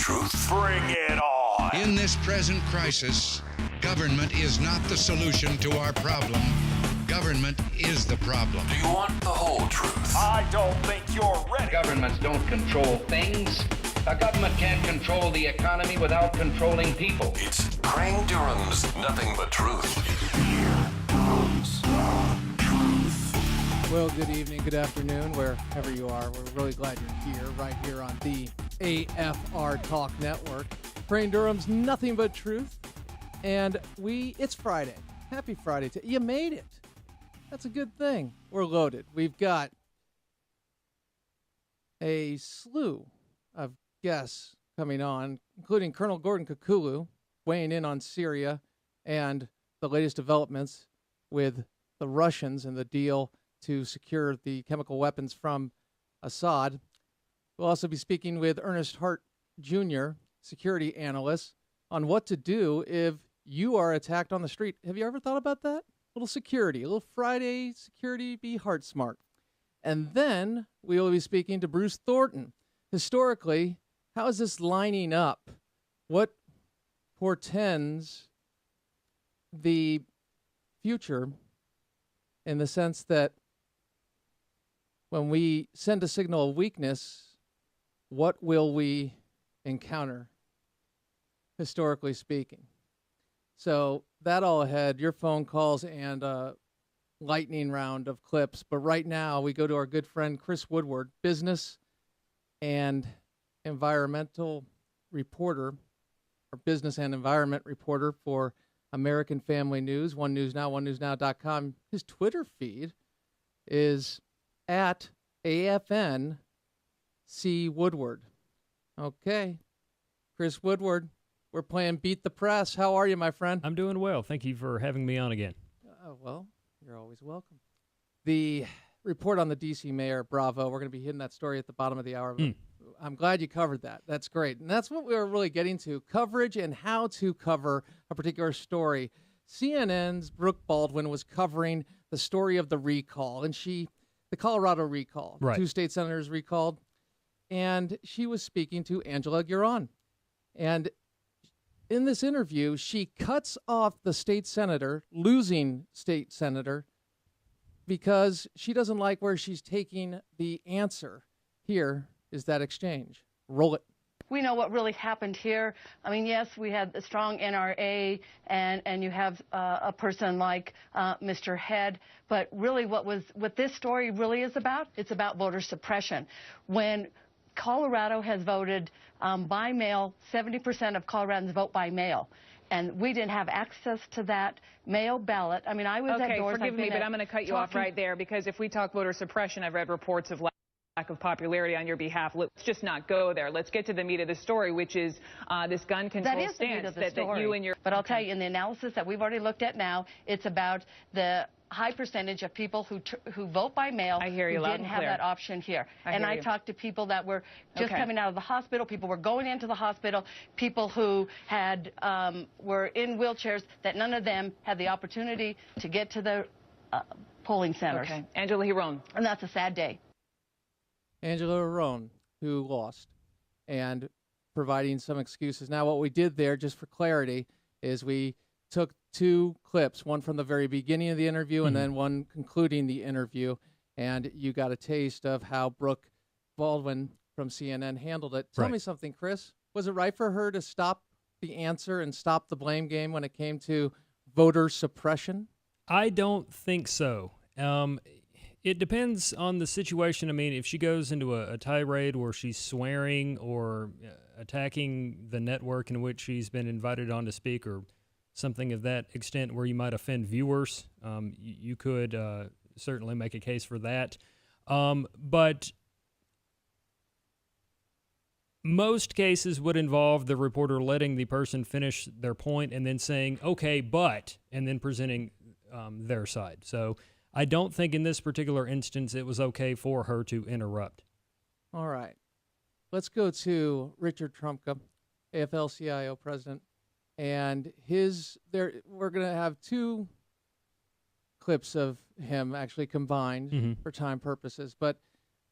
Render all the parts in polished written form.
truth? Bring it on. In this present crisis, government is not the solution to our problem. Government is the problem. Do you want the whole truth? I don't think you're ready. Governments don't control things. A government can't control the economy without controlling people. It's Crane Durham's Nothing But Truth. Here comes the truth. Well, good evening, good afternoon, wherever you are. We're really glad you're here, right here on the AFR Talk Network. Crane Durham's Nothing But Truth. And it's Friday. Happy Friday. You made it. That's a good thing. We're loaded. We've got a slew of guests coming on, including Colonel Gordon Kakulu, weighing in on Syria and the latest developments with the Russians and the deal to secure the chemical weapons from Assad. We'll also be speaking with Ernest Hart Jr., security analyst, on what to do if you are attacked on the street. Have you ever thought about that? A little security, a little Friday security, be heart smart. And then we will be speaking to Bruce Thornton. Historically, how is this lining up? What portends the future in the sense that when we send a signal of weakness, what will we encounter, historically speaking? So that all ahead, your phone calls and a lightning round of clips. But right now we go to our good friend Chris Woodward, business and environmental reporter, or business and environment reporter for American Family News, One News Now, onenewsnow.com. His Twitter feed is at AFNC Woodward. Okay, Chris Woodward. We're playing Beat the Press. How are you, my friend? I'm doing well. Thank you for having me on again. Well, you're always welcome. The report on the D.C. mayor, bravo. We're going to be hitting that story at the bottom of the hour. I'm glad you covered that. That's great. And that's what we were really getting to, coverage and how to cover a particular story. CNN's Brooke Baldwin was covering the story of the recall, and the Colorado recall, right. 2 state senators recalled, and she was speaking to Angela Guerin. And in this interview, she cuts off the losing state senator, because she doesn't like where she's taking the answer. Here is that exchange. Roll it. We know what really happened here. I mean, yes, we had a strong NRA, and you have a person like Mr. Head, but really what this story really is about, it's about voter suppression. When Colorado has voted by mail, 70% of Coloradans vote by mail. And we didn't have access to that mail ballot. I mean, I was at doors. Forgive me, but I'm going to cut you off right there, because if we talk voter suppression, I've read reports of lack of popularity on your behalf. Let's just not go there. Let's get to the meat of the story, which is this gun control stance that you and your... But I'll tell you, in the analysis that we've already looked at now, it's about the high percentage of people who vote by mail. I hear you loud and didn't have clear. that option here. I talked to people that were just coming out of the hospital. People were going into the hospital. People who were in wheelchairs, that none of them had the opportunity to get to the polling centers. Okay. Angela Guerin. And that's a sad day. Angela Guerin, who lost, and providing some excuses. Now, what we did there, just for clarity, is we took 2 clips, one from the very beginning of the interview and then one concluding the interview, and you got a taste of how Brooke Baldwin from CNN handled it. Tell me something, Chris. Was it right for her to stop the answer and stop the blame game when it came to voter suppression? I don't think so. It depends on the situation. I mean, if she goes into a tirade where she's swearing or attacking the network in which she's been invited on to speak, or something of that extent where you might offend viewers, you could certainly make a case for that. But most cases would involve the reporter letting the person finish their point and then saying, okay, but, and then presenting their side. So I don't think in this particular instance it was okay for her to interrupt. All right. Let's go to Richard Trumka, AFL-CIO president. And we're going to have 2 clips of him actually combined for time purposes. But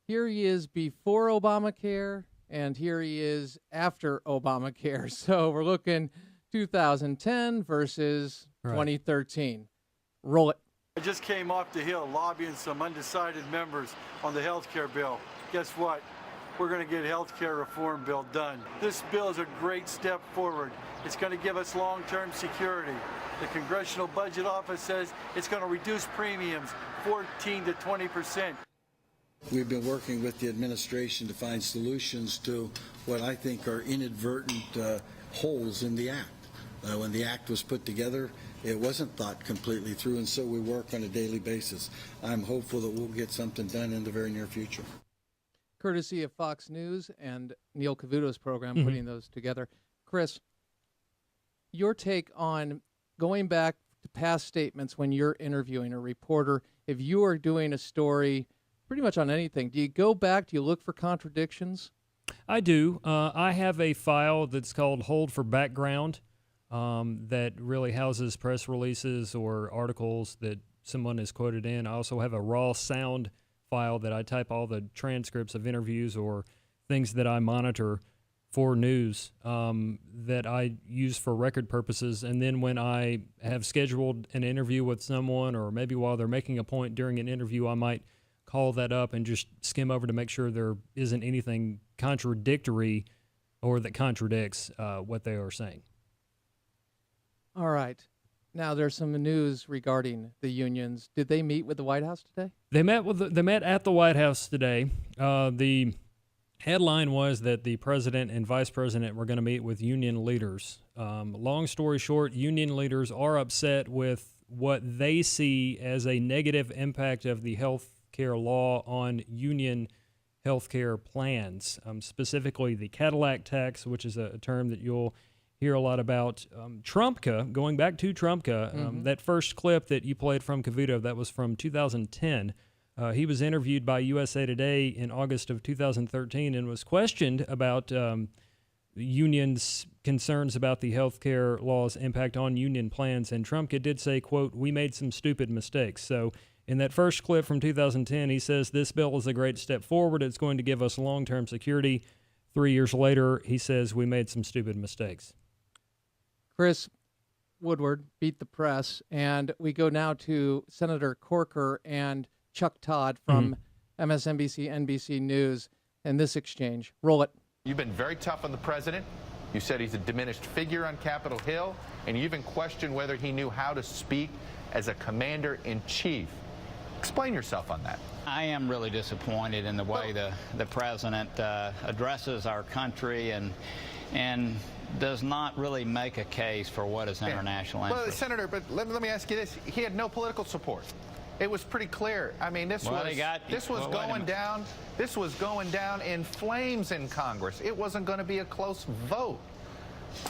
here he is before Obamacare and here he is after Obamacare. So we're looking 2010 versus 2013. Roll it. I just came off the Hill lobbying some undecided members on the health care bill. Guess what? We're going to get a health care reform bill done. This bill is a great step forward. It's going to give us long-term security. The Congressional Budget Office says it's going to reduce premiums 14 to 20%. We've been working with the administration to find solutions to what I think are inadvertent holes in the act. When the act was put together, it wasn't thought completely through, and so we work on a daily basis. I'm hopeful that we'll get something done in the very near future. Courtesy of Fox News and Neil Cavuto's program putting those together. Chris, your take on going back to past statements when you're interviewing a reporter, if you are doing a story pretty much on anything, do you go back, do you look for contradictions? I do. I have a file that's called Hold for Background that really houses press releases or articles that someone is quoted in. I also have a raw sound file that I type all the transcripts of interviews or things that I monitor for news that I use for record purposes. And then when I have scheduled an interview with someone, or maybe while they're making a point during an interview, I might call that up and just skim over to make sure there isn't anything contradictory or that contradicts what they are saying. All right. Now, there's some news regarding the unions. Did they meet with the White House today? They met at the White House today. The headline was that the president and vice president were going to meet with union leaders. Long story short, union leaders are upset with what they see as a negative impact of the health care law on union health care plans, specifically the Cadillac tax, which is a term that you'll hear a lot about. Trumpka, going back to Trumpka, that first clip that you played from Cavuto, that was from 2010. He was interviewed by USA Today in August of 2013 and was questioned about unions' concerns about the health care law's impact on union plans. And Trumpka did say, quote, "We made some stupid mistakes." So in that first clip from 2010, he says, "This bill is a great step forward. It's going to give us long-term security." 3 years later, he says, "We made some stupid mistakes." Chris, Woodward beat the press, and we go now to Senator Corker and Chuck Todd from MSNBC, NBC News, and this exchange. Roll it. You've been very tough on the president. You said he's a diminished figure on Capitol Hill, and you even questioned whether he knew how to speak as a commander-in-chief. Explain yourself on that. I am really disappointed in the way the president addresses our country and does not really make a case for what is international interest. Well, Senator, but let me ask you this. He had no political support. It was pretty clear. I mean, this was going down in flames in Congress. It wasn't going to be a close vote.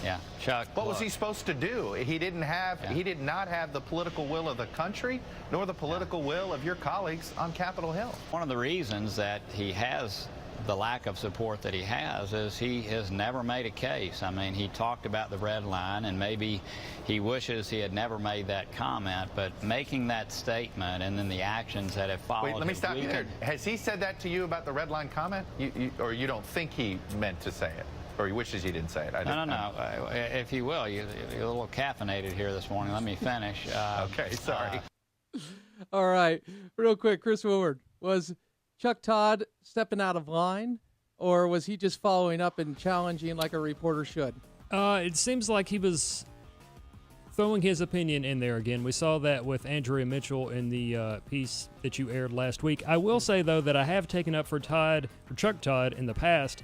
Yeah, Chuck. What was he supposed to do? He did not have the political will of the country, nor the political will of your colleagues on Capitol Hill. One of the reasons that he has the lack of support that he has is he has never made a case. I mean, he talked about the red line, and maybe he wishes he had never made that comment, but making that statement and then the actions that have followed. Wait, let me stop you there. Has he said that to you about the red line comment? Or you don't think he meant to say it? Or he wishes he didn't say it? No. If you will, you're a little caffeinated here this morning. Let me finish. Okay, sorry. All right. Real quick, Chris Woodward, was Chuck Todd stepping out of line, or was he just following up and challenging like a reporter should? It seems like he was throwing his opinion in there again. We saw that with Andrea Mitchell in the piece that you aired last week. I will say, though, that I have taken up for Chuck Todd in the past.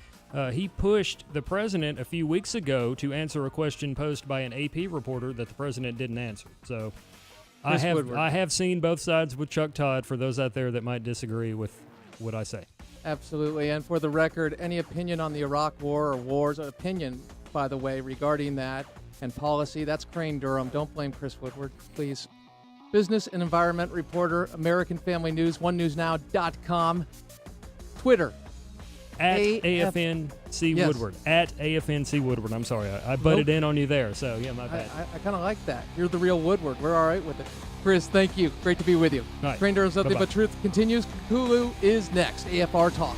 He pushed the president a few weeks ago to answer a question posed by an AP reporter that the president didn't answer. So I have seen both sides with Chuck Todd, for those out there that might disagree with what I say. Absolutely. And for the record, any opinion on the Iraq War or wars, opinion, by the way, regarding that and policy, that's Crane Durham. Don't blame Chris Woodward, please. Business and environment reporter, American Family News, onenewsnow.com. Twitter. At AFNC Woodward. At AFNC Woodward. I'm sorry. I butted in on you there. So, yeah, my bad. I kind of like that. You're the real Woodward. We're all right with it. Chris, thank you. Great to be with you. Right. Crane Durham's Nothing But Truth continues. Hulu is next. AFR Talk.